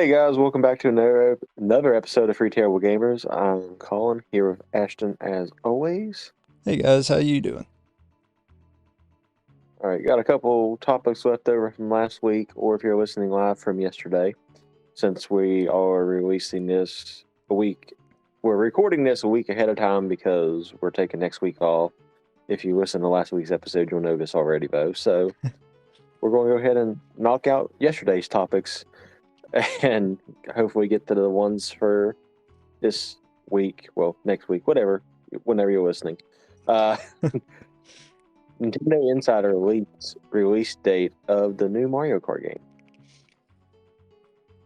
Hey guys, welcome back to another episode of Free Terrible Gamers. I'm Colin here with Ashton as always. Hey guys, how you doing? All right, got a couple topics left over from last week, or if you're listening live from yesterday, since we are releasing this a week, we're recording this a week ahead of time because we're taking next week off. If you listen to last week's episode, you'll know this already, though. So we're going to go ahead and knock out yesterday's topics and hopefully get to the ones for this week, well, next week, whatever, whenever you're listening. Uh, Nintendo Insider leaks release date of the new Mario Kart game.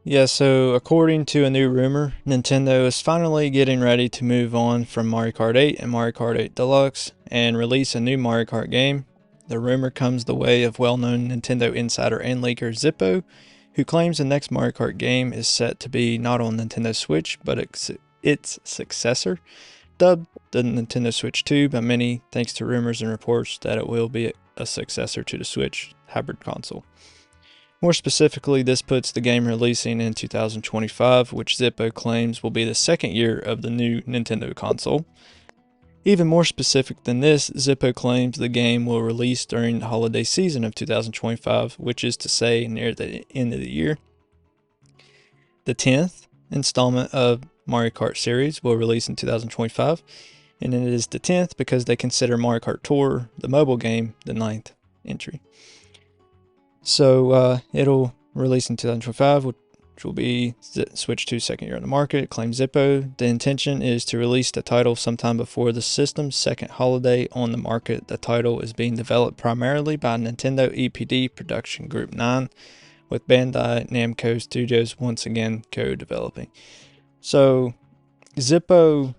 Yeah, so according to a new rumor, Nintendo is finally getting ready to move on from Mario Kart 8 and Mario Kart 8 Deluxe and release a new Mario Kart game. The rumor comes the way of well-known Nintendo insider and leaker Zippo, who claims the next Mario Kart game is set to be not on Nintendo Switch, but its successor, dubbed the Nintendo Switch 2 by many thanks to rumors and reports that it will be a successor to the Switch hybrid console. More specifically, this puts the game releasing in 2025, which Zippo claims will be the second year of the new Nintendo console. Even more specific than this, Zippo claims the game will release during the holiday season of 2025, which is to say near the end of the year. The 10th installment of Mario Kart series will release in 2025, and it is the 10th because they consider Mario Kart Tour, the mobile game, the 9th entry. So it'll release in 2025, which will be Switch 2's second year on the market, claims Zippo. The intention is to release the title sometime before the system's second holiday on the market. The title is being developed primarily by Nintendo EPD Production Group 9, with Bandai Namco Studios once again co-developing. So Zippo,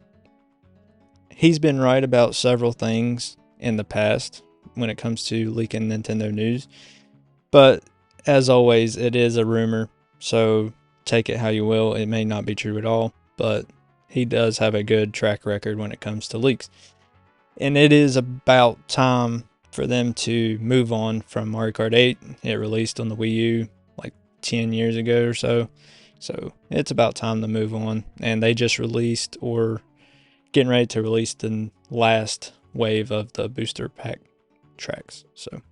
he's been right about several things in the past when it comes to leaking Nintendo news. But as always, it is a rumor, so take it how you will. It may not be true at all, but he does have a good track record when it comes to leaks. And it is about time for them to move on from Mario Kart 8. It released on the Wii U like 10 years ago or so. So it's about time to move on. And they just released, or getting ready to release, the last wave of the booster pack tracks. So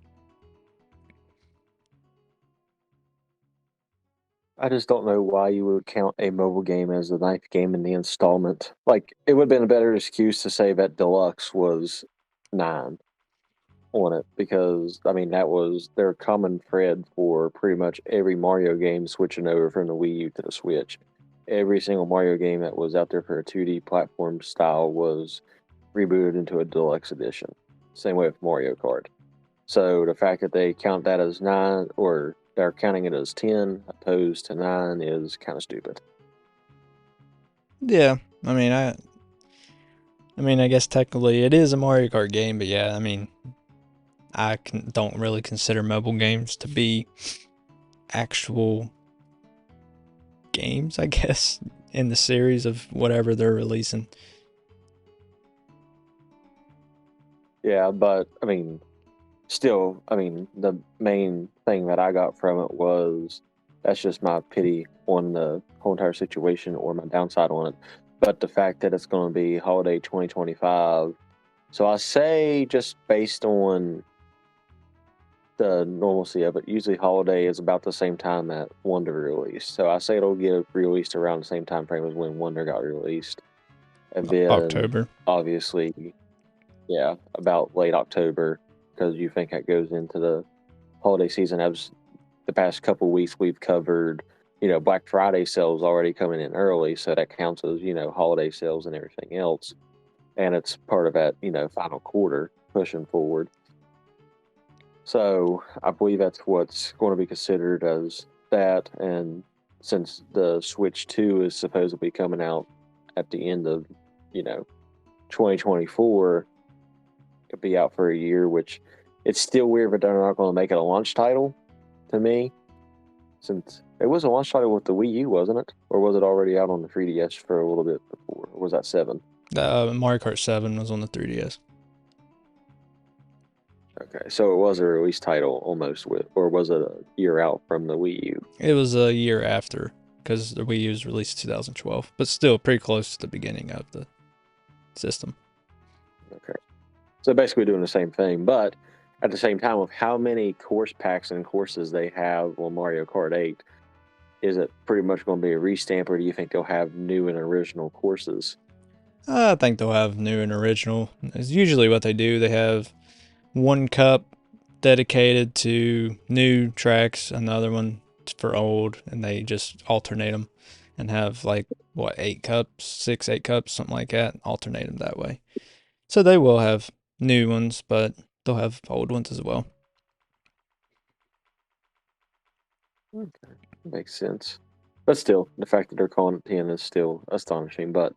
I just don't know why you would count a mobile game as the ninth game in the installment. Like, it would have been a better excuse to say that Deluxe was 9 on it, because, I mean, that was their common thread for pretty much every Mario game switching over from the Wii U to the Switch. Every single Mario game that was out there for a 2D platform style was rebooted into a deluxe edition. Same way with Mario Kart. So the fact that they count that as 9, or they're counting it as 10 opposed to 9, is kind of stupid. yeah, I mean, I guess technically it is a Mario Kart game, but yeah, I mean, don't really consider mobile games to be actual games, I guess, in the series of whatever they're releasing. Yeah, but I mean, still, I mean, the main thing that I got from it was that's just my pity on the whole entire situation, or my downside on it. But the fact that it's going to be holiday 2025. So I say, just based on the normalcy of it, usually holiday is about the same time that Wonder released. So I say it'll get released around the same time frame as when Wonder got released. And then October. obviously, yeah, about late October, because you think that goes into the holiday season. As the past couple weeks, we've covered, Black Friday sales already coming in early, so that counts as, holiday sales and everything else. And it's part of that, final quarter pushing forward. So I believe that's what's going to be considered as that. And since the Switch 2 is supposedly coming out at the end of, 2024, it'll be out for a year, which it's still weird that they're not going to make it a launch title to me, since it was a launch title with the Wii U, wasn't it? Or was it already out on the 3DS for a little bit before? Or was that 7? Mario Kart 7 was on the 3DS. Okay, so it was a release title almost with, or was it a year out from the Wii U? It was a year after. because the Wii U was released in 2012, but still pretty close to the beginning of the system. Okay. So basically doing the same thing, but at the same time, with how many course packs and courses they have on Mario Kart 8, is it pretty much going to be a restamp, or do you think they'll have new and original courses? I think they'll have new and original. It's usually what they do. They have one cup dedicated to new tracks, another one for old, and they just alternate them and have like, what, 8 cups, 6, 8 cups, something like that, alternate them that way. So they will have new ones, but they'll have old ones as well. Okay, makes sense. But still, the fact that they're calling it 10 is still astonishing. But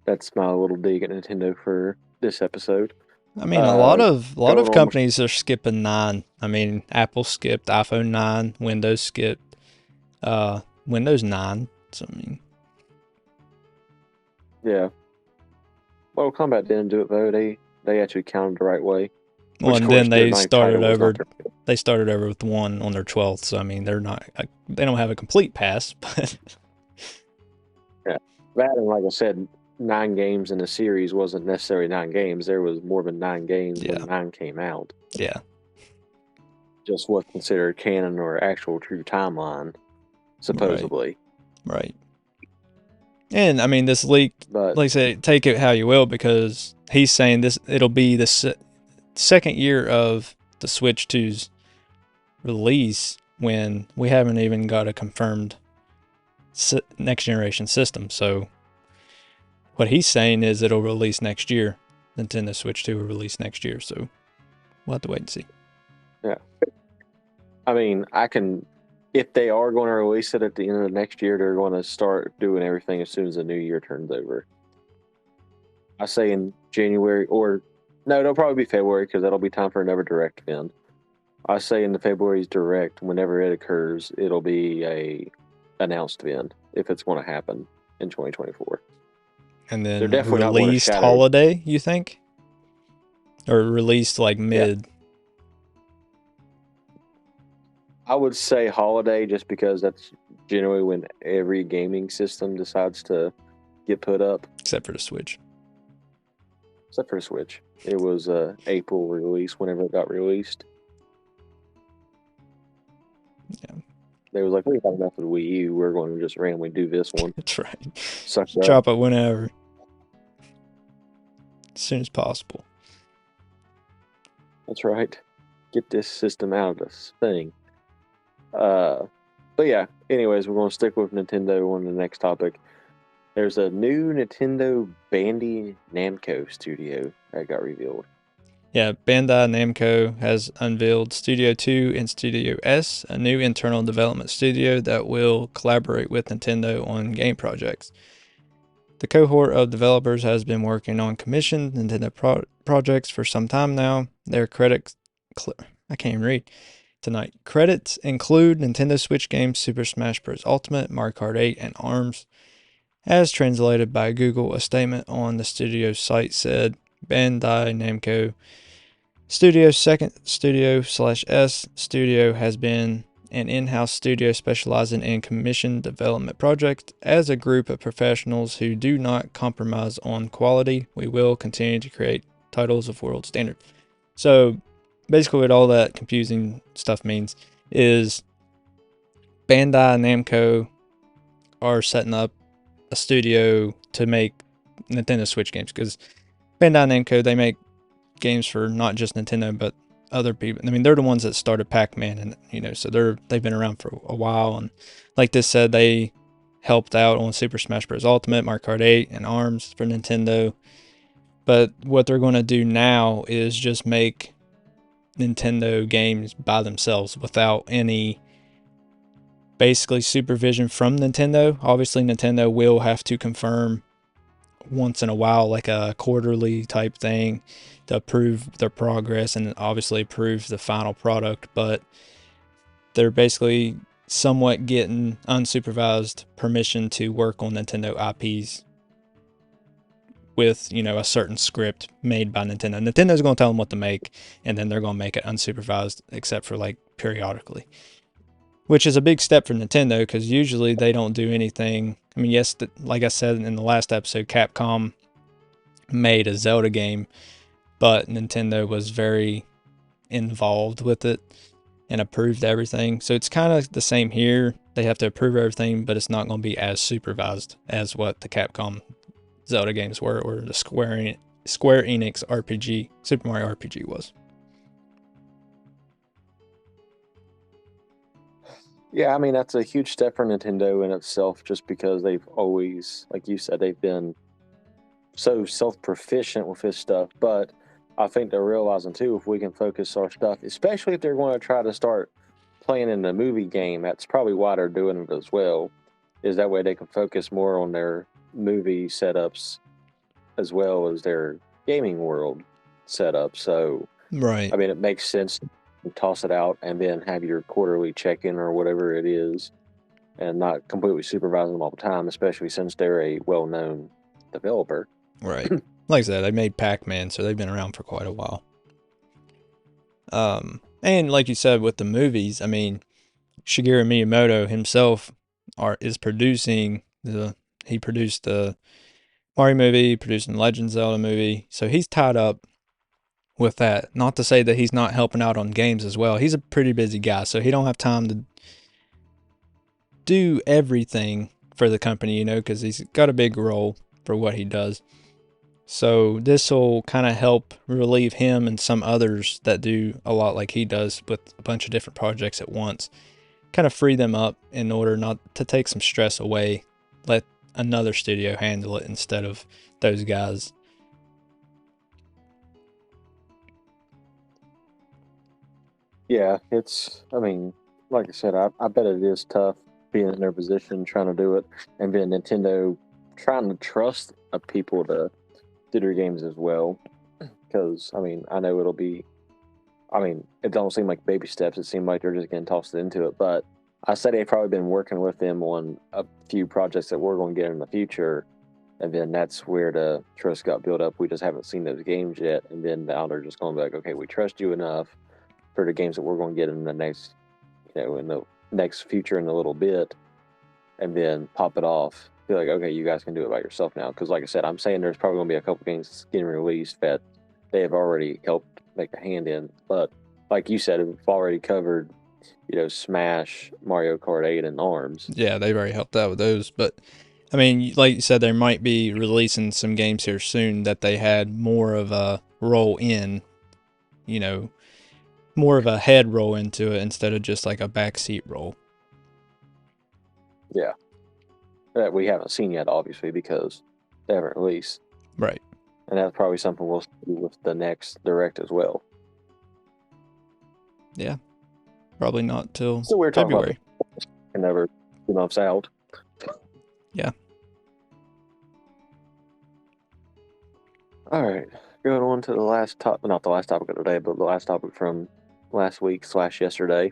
that's my little dig at Nintendo for this episode. I mean, a lot Going of on companies are skipping 9. I mean, Apple skipped iPhone 9, Windows skipped Windows 9. So I mean, yeah. Mortal Kombat didn't do it though. They actually counted the right way. well, Which, and of course, then their they ninth started title was over. not their They started over with 1 on their 12th. So I mean, they don't have a complete pass, but yeah. That, and like I said, 9 games in the series wasn't necessarily 9 games. There was more than 9 games Yeah. when 9 came out. yeah, Just what's considered canon or actual true timeline, supposedly. right. And I mean, this leak, But like I said, take it how you will, because he's saying it'll be the second year of the Switch 2's release when we haven't even got a confirmed next generation system. So what he's saying is it'll release next year. Nintendo Switch 2 will release next year. So we'll have to wait and see. yeah, I mean, if they are going to release it at the end of next year, they're going to start doing everything as soon as the new year turns over. I say in January, or no, it'll probably be February because that'll be time for another direct then. I say in the February's direct, whenever it occurs, it'll be a announced then if it's going to happen in 2024. And They're then definitely not going to released shadow. holiday, you think? Or released like mid? Yeah. I would say holiday just because that's generally when every gaming system decides to get put up. Except for the Switch. Except for the Switch. It was April release whenever it got released. Yeah. They was like, we got enough of the Wii U. We're going to just randomly do this one. That's right. Suck it up. Drop it whenever. As soon as possible. That's right. Get this system out of this thing. But yeah, anyways, we're going to stick with Nintendo on the next topic. There's a new Nintendo Bandai Namco Studio that got revealed. Yeah, Bandai Namco has unveiled Studio 2 and Studio S, a new internal development studio that will collaborate with Nintendo on game projects. The cohort of developers has been working on commissioned Nintendo projects for some time now. Their credits, I can't even read tonight. Credits include Nintendo Switch games Super Smash Bros. Ultimate, Mario Kart 8, and ARMS. As translated by Google, a statement on the studio's site said, Bandai Namco Studio's second Studio/S studio has been an in-house studio specializing in commissioned development projects. As a group of professionals who do not compromise on quality, we will continue to create titles of world standard. So basically what all that confusing stuff means is Bandai Namco are setting up a studio to make Nintendo Switch games, because Bandai Namco, they make games for not just Nintendo but other people. I mean, they're the ones that started Pac-Man, and so they've been around for a while, and like this said, they helped out on Super Smash Bros. Ultimate, Mario Kart 8, and ARMS for Nintendo. But what they're going to do now is just make Nintendo games by themselves without any basically supervision from Nintendo. Obviously, Nintendo will have to confirm once in a while, like a quarterly type thing, to approve their progress and obviously approve the final product. But they're basically somewhat getting unsupervised permission to work on Nintendo IPs with, a certain script made by Nintendo. Nintendo's going to tell them what to make, and then they're going to make it unsupervised, except for like periodically. which is a big step for Nintendo because usually they don't do anything. I mean, yes, like I said in the last episode, Capcom made a Zelda game, but Nintendo was very involved with it and approved everything. So it's kind of the same here. They have to approve everything, but it's not going to be as supervised as what the Capcom Zelda games were, or the Square Enix RPG, Super Mario RPG was. Yeah, I mean, that's a huge step for Nintendo in itself, just because they've always, like you said, they've been so self-proficient with this stuff. But I think they're realizing too, if we can focus our stuff, especially if they're going to try to start playing in the movie game, that's probably why they're doing it as well, is that way they can focus more on their movie setups as well as their gaming world setup. So, Right. I mean, it makes sense to toss it out and then have your quarterly check-in or whatever it is, and not completely supervising them all the time, especially since they're a well-known developer. Right. Like I said, they made Pac-Man, so they've been around for quite a while. And like you said with the movies, I mean, Shigeru Miyamoto himself is producing he produced the Mario movie, producing the Legend of Zelda movie, so he's tied up with that. Not to say that he's not helping out on games as well. He's a pretty busy guy, so he don't have time to do everything for the company, because he's got a big role for what he does. So this will kind of help relieve him and some others that do a lot like he does with a bunch of different projects at once. Kind of free them up in order not to take some stress away. Let another studio handle it instead of those guys. Yeah, I mean, like I said, I bet it is tough being in their position, trying to do it, and being Nintendo trying to trust people to do their games as well. Because, I mean, I know it don't seem like baby steps. It seems like they're just getting tossed into it. But I said they've probably been working with them on a few projects that we're going to get in the future. And then that's where the trust got built up. We just haven't seen those games yet. And then now they're just going to be like, okay, we trust you enough for the games that we're going to get in the next, in the next future in a little bit. And then pop it off. Be like, okay, you guys can do it by yourself now. Because like I said, I'm saying there's probably going to be a couple games getting released that they have already helped make a hand in. But like you said, we've already covered, Smash, Mario Kart 8, and ARMS. Yeah, they've already helped out with those. But, I mean, like you said, they might be releasing some games here soon that they had more of a role in, more of a head roll into it instead of just like a backseat role. Yeah. That we haven't seen yet, obviously, because they haven't released. Right. And that's probably something we'll see with the next Direct as well. Yeah. Probably not till So we're talking February. About another 2 months out. Yeah. All right. Going on to the last topic, not the last topic of the day, but the last topic from last week / yesterday.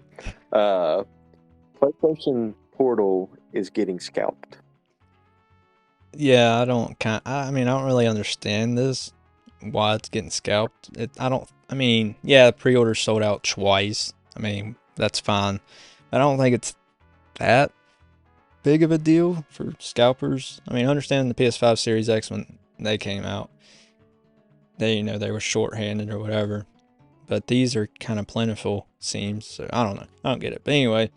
PlayStation Portal is getting scalped. Yeah, I don't really understand this, why it's getting scalped. Pre-orders sold out twice. I mean, that's fine. I don't think it's that big of a deal for scalpers. I mean, I understand the PS5 Series X when they came out. They were shorthanded or whatever. But these are kind of plentiful, seems. So I don't know. I don't get it. But anyway,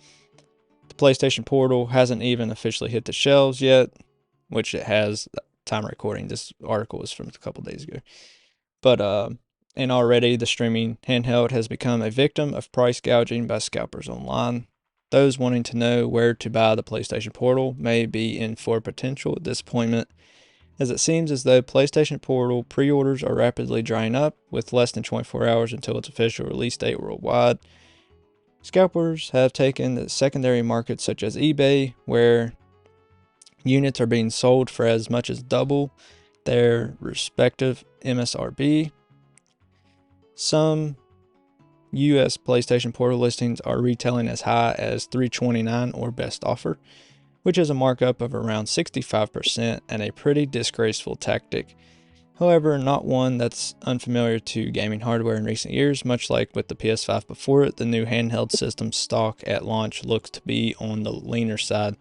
the PlayStation Portal hasn't even officially hit the shelves yet, which it has. Time recording this article is from a couple days ago. But and already the streaming handheld has become a victim of price gouging by scalpers online. Those wanting to know where to buy the PlayStation Portal may be in for potential disappointment, as it seems as though PlayStation Portal pre-orders are rapidly drying up with less than 24 hours until its official release date worldwide. Scalpers have taken the secondary markets such as eBay, where units are being sold for as much as double their respective MSRP. Some US PlayStation Portal listings are retailing as high as $329 or best offer, which is a markup of around 65% and a pretty disgraceful tactic. However, not one that's unfamiliar to gaming hardware in recent years. Much like with the PS5 before it, the new handheld system stock at launch looks to be on the leaner side,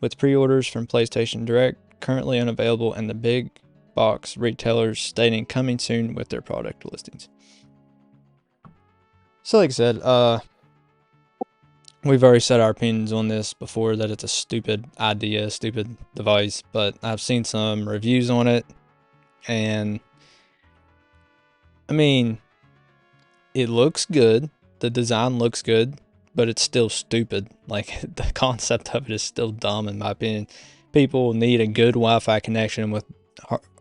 with pre-orders from PlayStation Direct currently unavailable and the big box retailers stating coming soon with their product listings. So like I said, we've already said our opinions on this before, that it's a stupid idea, stupid device, but I've seen some reviews on it, and I mean, it looks good, the design looks good, but it's still stupid. Like, the concept of it is still dumb in my opinion. People need a good Wi-Fi connection with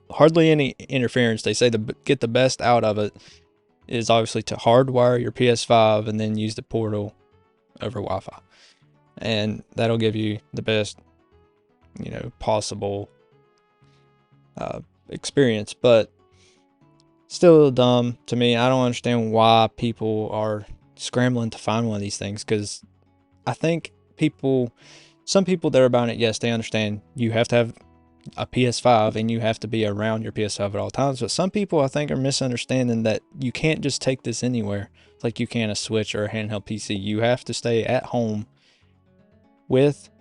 hardly any interference. They say to get the best out of it is obviously to hardwire your PS5 and then use the portal over Wi-Fi, and that'll give you the best, possible experience. But still dumb to me. I don't understand why people are scrambling to find one of these things, because I think some people that are buying it, yes, they understand you have to have a PS5 and you have to be around your PS5 at all times. But some people, I think, are misunderstanding that you can't just take this anywhere like you can a Switch or a handheld PC. You have to stay at home with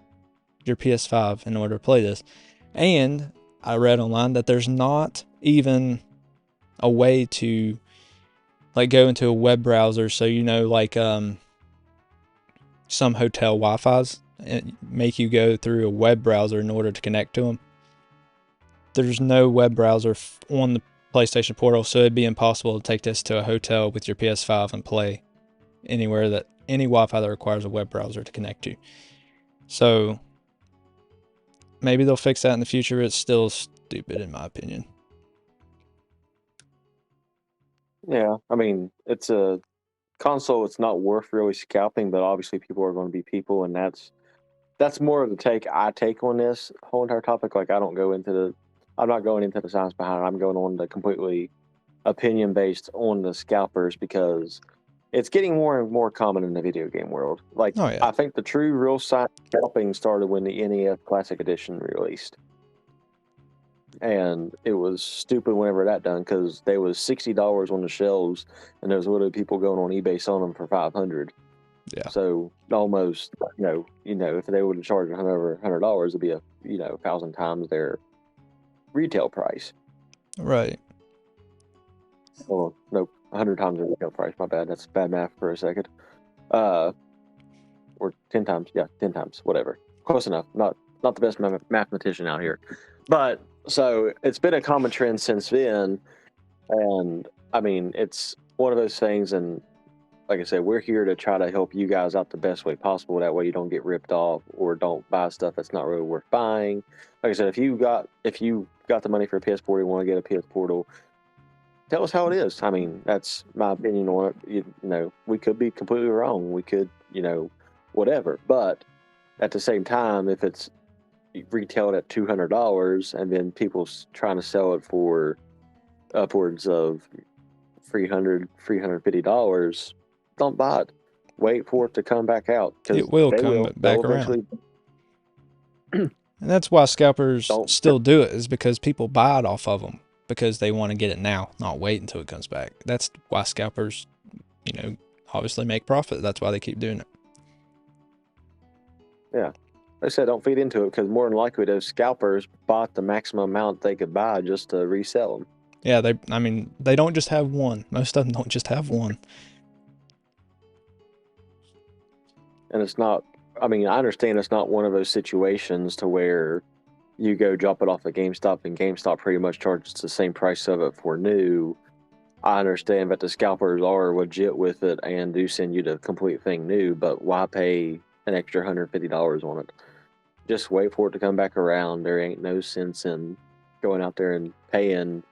your PS5 in order to play this. And I read online that there's not even a way to go into a web browser. So, some hotel Wi-Fi's make you go through a web browser in order to connect to them. There's no web browser on the PlayStation Portal, so it'd be impossible to take this to a hotel with your PS5 and play anywhere that any Wi-Fi that requires a web browser to connect to. So maybe they'll fix that in the future. It's still stupid in my opinion. Yeah, I mean, it's a console. It's not worth really scalping, but obviously people are going to be people, and that's more of the take I take on this whole entire topic. Like, I'm not going into the science behind it. I'm going on the completely opinion based on the scalpers, because it's getting more and more common in the video game world. Like, Oh yeah. I think the true real science scalping started when the NES Classic Edition released. And it was stupid whenever that done, because they was $60 on the shelves, and there's literally people going on eBay selling them for 500. Yeah. So almost, if they would have charged $100, it'd be 1,000 times their retail price. Right. Well, nope, 100 times their retail price. My bad. That's bad math for a second. Or 10 times. Yeah, 10 times. Whatever. Close enough. Not the best mathematician out here, but so it's been a common trend since then. And I mean, it's one of those things. And like I said, we're here to try to help you guys out the best way possible. That way you don't get ripped off or don't buy stuff that's not really worth buying. Like I said, if you got the money for a PS Portal, you want to get a PS Portal, tell us how it is. I mean, that's my opinion on it. We could be completely wrong. We could, whatever. But at the same time, if it's retailed at $200 and then people's trying to sell it for upwards of $350, don't buy it. Wait for it to come back out. It will come back around. And that's why scalpers still do it, is because people buy it off of them because they want to get it now, not wait until it comes back. That's why scalpers, obviously make profit. That's why they keep doing it. Yeah. Like I said, don't feed into it, because more than likely those scalpers bought the maximum amount they could buy just to resell them. Yeah, they don't just have one. Most of them don't just have one. And it's not, I understand it's not one of those situations to where you go drop it off at GameStop and GameStop pretty much charges the same price of it for new. I understand that the scalpers are legit with it and do send you the complete thing new, but why pay an extra $150 on it? Just wait for it to come back around. There ain't no sense in going out there and paying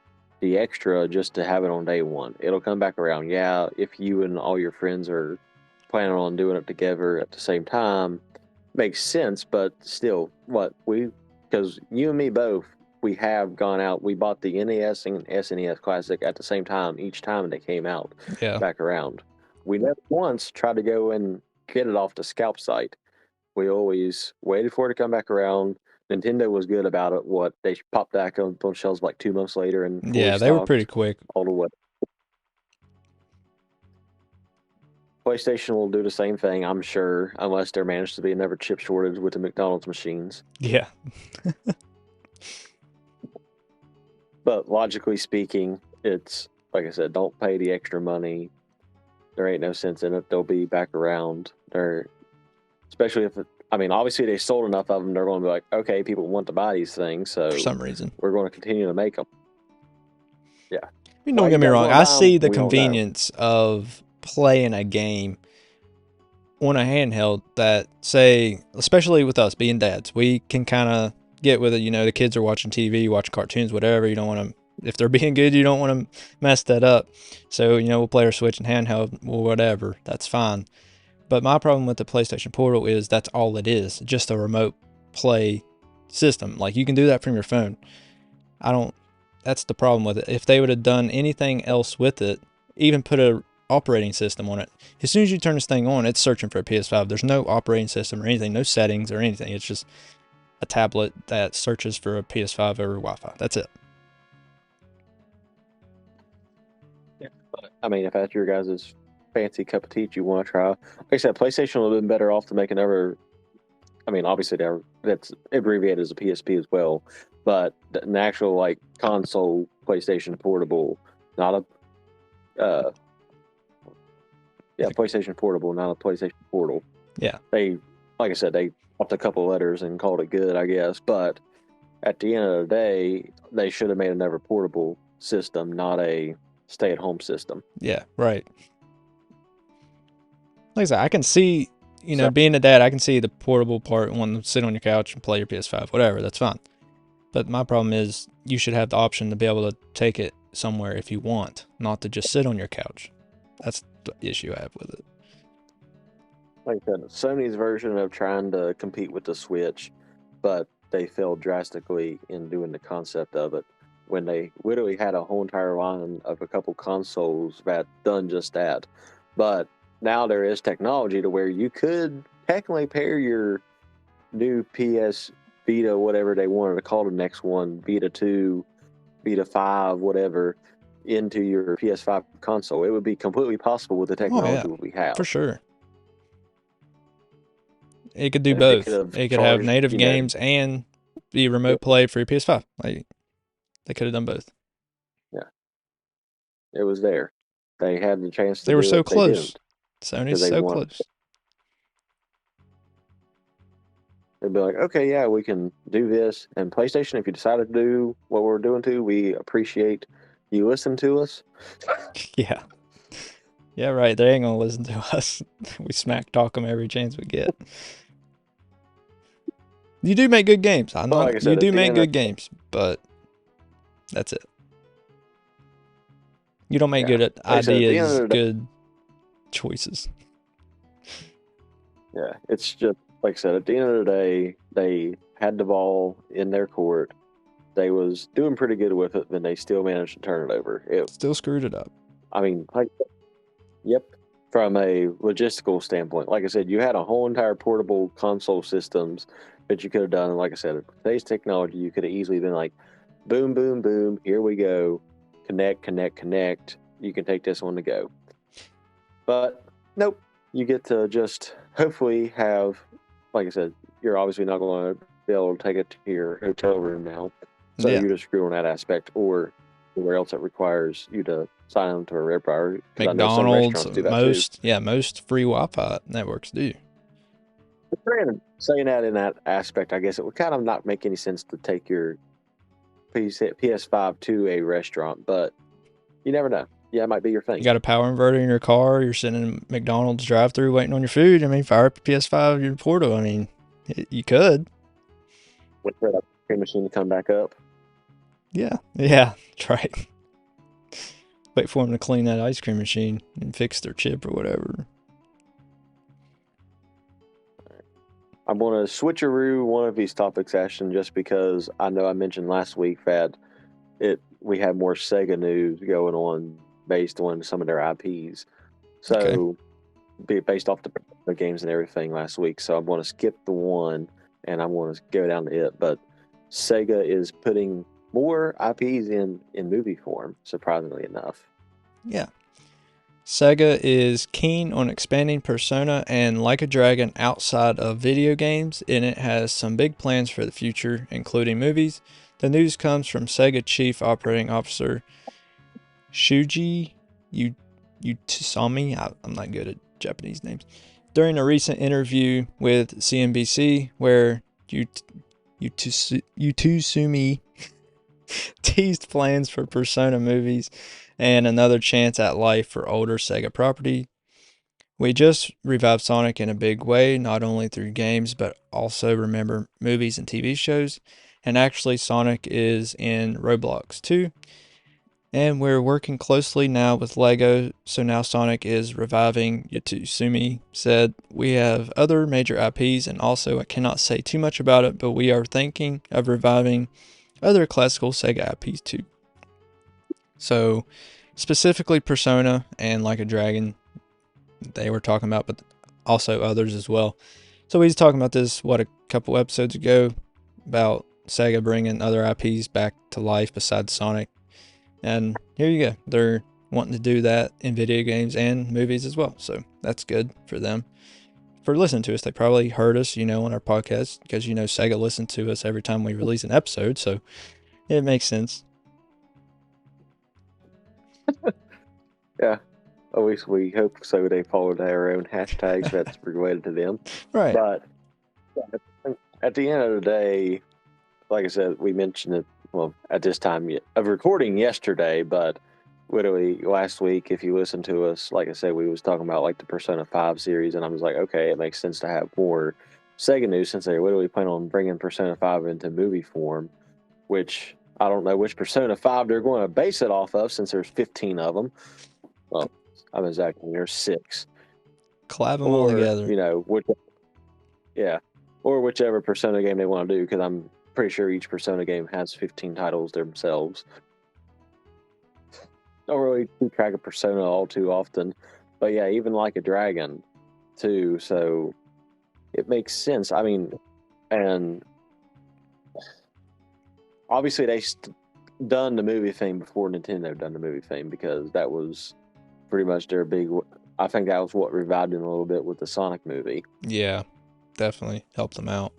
the extra just to have it on day one. It'll come back around. Yeah, if you and all your friends are planning on doing it together at the same time, makes sense. But still, because you and me both, we have gone out. We bought the NES and SNES Classic at the same time each time they came out back around. We never once tried to go and get it off the scalp site. We always waited for it to come back around, Nintendo was good about it. What they popped back on shelves like 2 months later and fully Yeah, they were pretty stocked quick. all the way. PlayStation will do the same thing, I'm sure, unless there managed to be another chip shortage with the McDonald's machines. Yeah. But logically speaking, it's like I said, don't pay the extra money. There ain't no sense in it. They'll be back around. Especially if obviously they sold enough of them. They're going to be like, okay, people want to buy these things, so For some reason. we're going to continue to make them. Yeah. I mean, Why don't you get me guys wrong. wanna I buy see 'em, the we don't know. convenience of playing a game on a handheld that, say, especially with us being dads, we can kind of get with it. You know, the kids are watching TV, watching cartoons, whatever. You don't want to, if they're being good, you don't want to mess that up. So, you know, we'll play our Switch and handheld or whatever. That's fine. But my problem with the PlayStation Portal is that's all it is, just a remote play system. Like, you can do that from your phone. That's the problem with it. If they would have done anything else with it, even put a operating system on it, as soon as you turn this thing on, it's searching for a PS5. There's no operating system or anything, no settings or anything. It's just a tablet that searches for a PS5 over Wi-Fi. That's it. Yeah. But, if that's your guys' fancy cup of tea you want to try, like I said, PlayStation would have been better off to make another. Obviously that's abbreviated as a PSP as well, but an actual like console PlayStation Portable, not a PlayStation Portable, not a PlayStation Portal. Yeah. They, like I said, they popped a couple letters and called it good, I guess. But at the end of the day, they should have made another portable system, not a stay-at-home system. Yeah, right. Like I said, I can see, being a dad, I can see the portable part, wanting to sit on your couch and play your PS5, whatever, that's fine. But my problem is you should have the option to be able to take it somewhere if you want, not to just sit on your couch. That's the issue I have with it. Like I said, Sony's version of trying to compete with the Switch, but they failed drastically in doing the concept of it when they literally had a whole entire line of a couple consoles that done just that. But now there is technology to where you could technically pair your new PS Vita, whatever they wanted to call the next one, Vita 2, Vita 5, whatever, into your PS5 console. It would be completely possible with the technology we have. For sure. It could do both. It could have native games and be remote play for your PS5. Like, they could have done both. Yeah. It was there. They had the chance to They do were so it. close. They didn't. Sony's so close. They'd be like, okay, yeah, we can do this. And PlayStation, if you decide to do what we're doing to, we appreciate you listen to us. Yeah. Yeah, right. They ain't going to listen to us. We smack talk them every chance we get. You do make good games. I know like I said, you do make good games, but that's it. You don't make good ideas, good choices. Yeah, it's just like I said, at the end of the day, they had the ball in their court. They was doing pretty good with it, then they still managed to turn it over. It still screwed it up. Yep. From a logistical standpoint, like I said, you had a whole entire portable console systems that you could have done. And like I said, with today's technology, you could have easily been like, boom, boom, boom, here we go. Connect, connect, connect. You can take this one to go. But nope, you get to just hopefully have, like I said, you're obviously not going to be able to take it to your hotel room now. So you're just screwed on that aspect, or where else it requires you to sign them to a red priority. McDonald's, most free Wi-Fi networks do. But granted, saying that in that aspect, I guess it would kind of not make any sense to take your PS5 to a restaurant, but you never know. Yeah, it might be your thing. You got a power inverter in your car, you're sitting in a McDonald's drive-thru waiting on your food. Fire up your PS5, your portal. You could. Wait for that cream machine to come back up. Yeah, that's right. Wait for them to clean that ice cream machine and fix their chip or whatever. I'm going to switcheroo one of these topics, Ashton, just because I know I mentioned last week that we had more Sega news going on based on some of their IPs. So, based off the games and everything last week. So I'm going to skip the one and I'm going to go down to it. But Sega is putting more IPs in movie form, surprisingly enough. Yeah. Sega is keen on expanding Persona and Like a Dragon outside of video games, and it has some big plans for the future, including movies. The news comes from Sega Chief Operating Officer Shuji Utsumi. I'm not good at Japanese names. During a recent interview with CNBC, where Utsumi teased plans for Persona movies and another chance at life for older Sega property. We just revived Sonic in a big way, not only through games, but also remember movies and TV shows. And actually, Sonic is in Roblox too. And we're working closely now with Lego, so now Sonic is reviving, Yatsumi said. We have other major IPs, and also I cannot say too much about it, but we are thinking of reviving other classical Sega IPs too. So, specifically Persona and Like a Dragon, they were talking about, but also others as well. So we was talking about this, a couple episodes ago, about Sega bringing other IPs back to life besides Sonic. And here you go. They're wanting to do that in video games and movies as well. So that's good for them. For listening to us, they probably heard us, on our podcast, because, Sega listens to us every time we release an episode. So it makes sense. Yeah. At least we hope so. They follow their own hashtags that's related to them. Right. But at the end of the day, like I said, we mentioned it, well, at this time of recording yesterday, but literally last week, if you listen to us, like I said, we was talking about like the Persona 5 series, and I was like, okay, it makes sense to have more Sega news since they literally plan on bringing Persona 5 into movie form, which I don't know which Persona 5 they're going to base it off of since there's 15 of them. Well, I'm exactly, there's 6. Collab them all together. Or whichever Persona game they want to do, because I'm pretty sure each Persona game has 15 titles themselves. Don't really keep track of Persona all too often, but yeah, even Like a Dragon too. So it makes sense. I mean, and obviously they done the movie thing before Nintendo done the movie thing, because that was pretty much their big. I think that was what revived them a little bit with the Sonic movie. Yeah, definitely helped them out.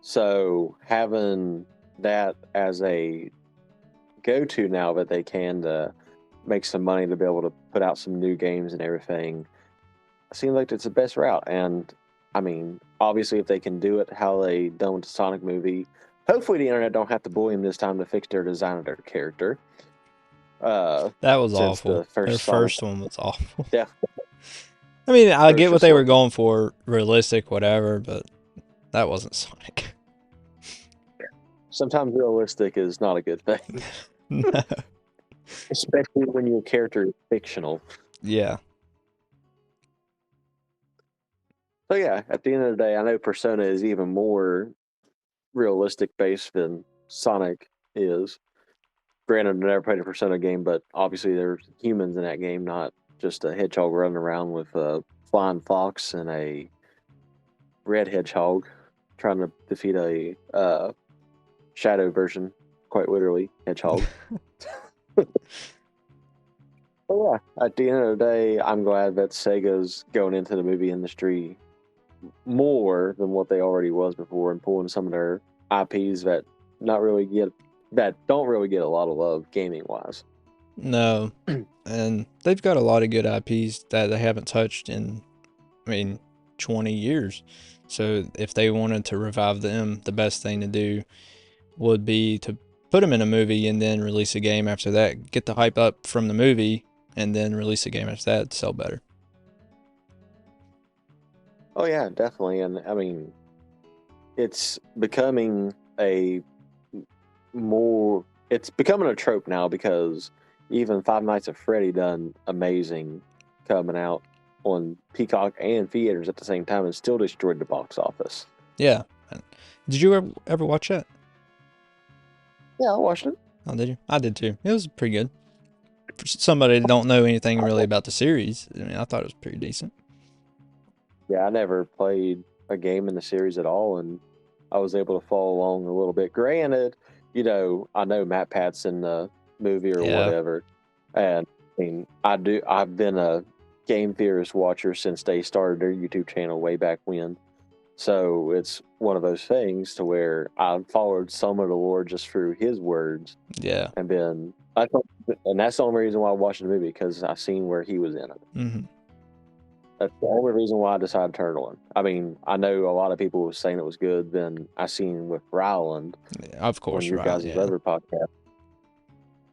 So having that as a go-to now that they can to make some money to be able to put out some new games and everything, seems like it's the best route. And I mean, obviously, if they can do it how they done with the Sonic movie, hopefully the internet don't have to bully them this time to fix their design of their character. That was awful. Their first one was awful. Yeah. I mean, I get what they were going for, realistic, whatever, but that wasn't Sonic. Sometimes realistic is not a good thing. No. Especially when your character is fictional. Yeah. So yeah, at the end of the day, I know Persona is even more realistic based than Sonic is. Granted, I never played a Persona game, but obviously there's humans in that game, not just a hedgehog running around with a flying fox and a red hedgehog trying to defeat a shadow version, quite literally, hedgehog. But yeah, at the end of the day, I'm glad that Sega's going into the movie industry more than what they already was before, and pulling some of their IPs that don't really get a lot of love gaming wise. No, and they've got a lot of good IPs that they haven't touched in, 20 years. So if they wanted to revive them, the best thing to do would be to put them in a movie and then release a game after that. Get the hype up from the movie and then release a game after that to sell better. Oh yeah, definitely. And I mean, it's becoming a trope now, because even Five Nights at Freddy done amazing coming out on Peacock and theaters at the same time and still destroyed the box office. Yeah. Did you ever watch that? Yeah, I watched it. Oh, did you? I did too. It was pretty good. For somebody that don't know anything really about the series, I thought it was pretty decent. Yeah, I never played a game in the series at all, and I was able to follow along a little bit. Granted, I know Matt Pat's in the movie or whatever, and I mean, I've been a game theorist watcher since they started their YouTube channel way back when. So it's one of those things to where I followed some of the lore just through his words. Yeah. And that's the only reason why I watched the movie, because I seen where he was in it. Mm-hmm. That's the only reason why I decided to turn it on. I mean, I know a lot of people were saying it was good. Then I seen with Ryland, Of course, on your guys' other podcast,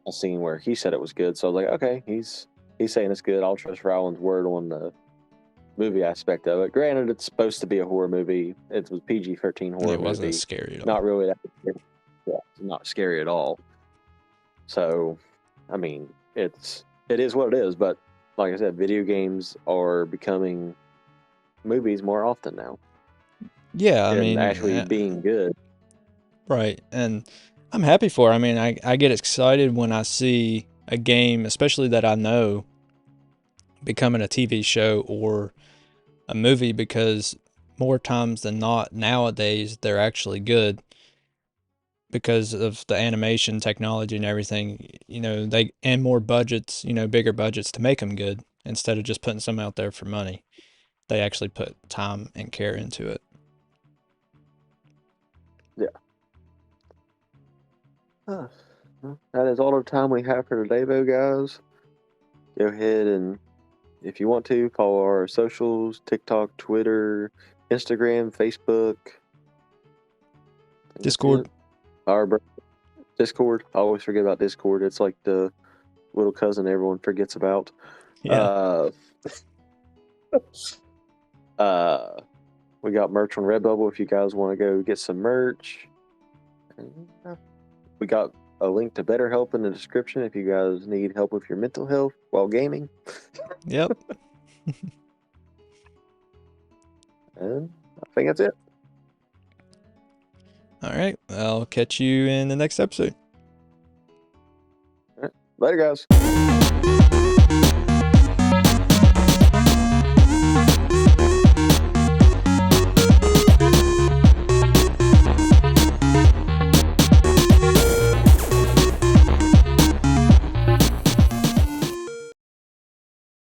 I seen where he said it was good. So I was like, okay, he's saying it's good. I'll trust Ryland's word on the movie aspect of it. Granted, it's supposed to be a horror movie. It was PG-13 horror movie. It wasn't scary at all. Not really that scary. Yeah, not scary at all. So, I mean, it is what it is. But like I said, video games are becoming movies more often now. Yeah, I and mean, actually being good. Right, and I'm happy for it. I mean, I get excited when I see a game, especially that I know, becoming a TV show or a movie, because more times than not nowadays they're actually good because of the animation technology and everything. And more budgets, bigger budgets to make them good instead of just putting some out there for money. They actually put time and care into it. Yeah. That is all the time we have for today, though, guys. Go ahead and, if you want to, follow our socials: TikTok, Twitter, Instagram, Facebook, Discord. Our Discord. I always forget about Discord. It's like the little cousin everyone forgets about. Yeah. We got merch on Redbubble if you guys want to go get some merch. We got a link to BetterHelp in the description if you guys need help with your mental health while gaming. Yep. And I think that's it. All right. I'll catch you in the next episode. All right. Later, guys.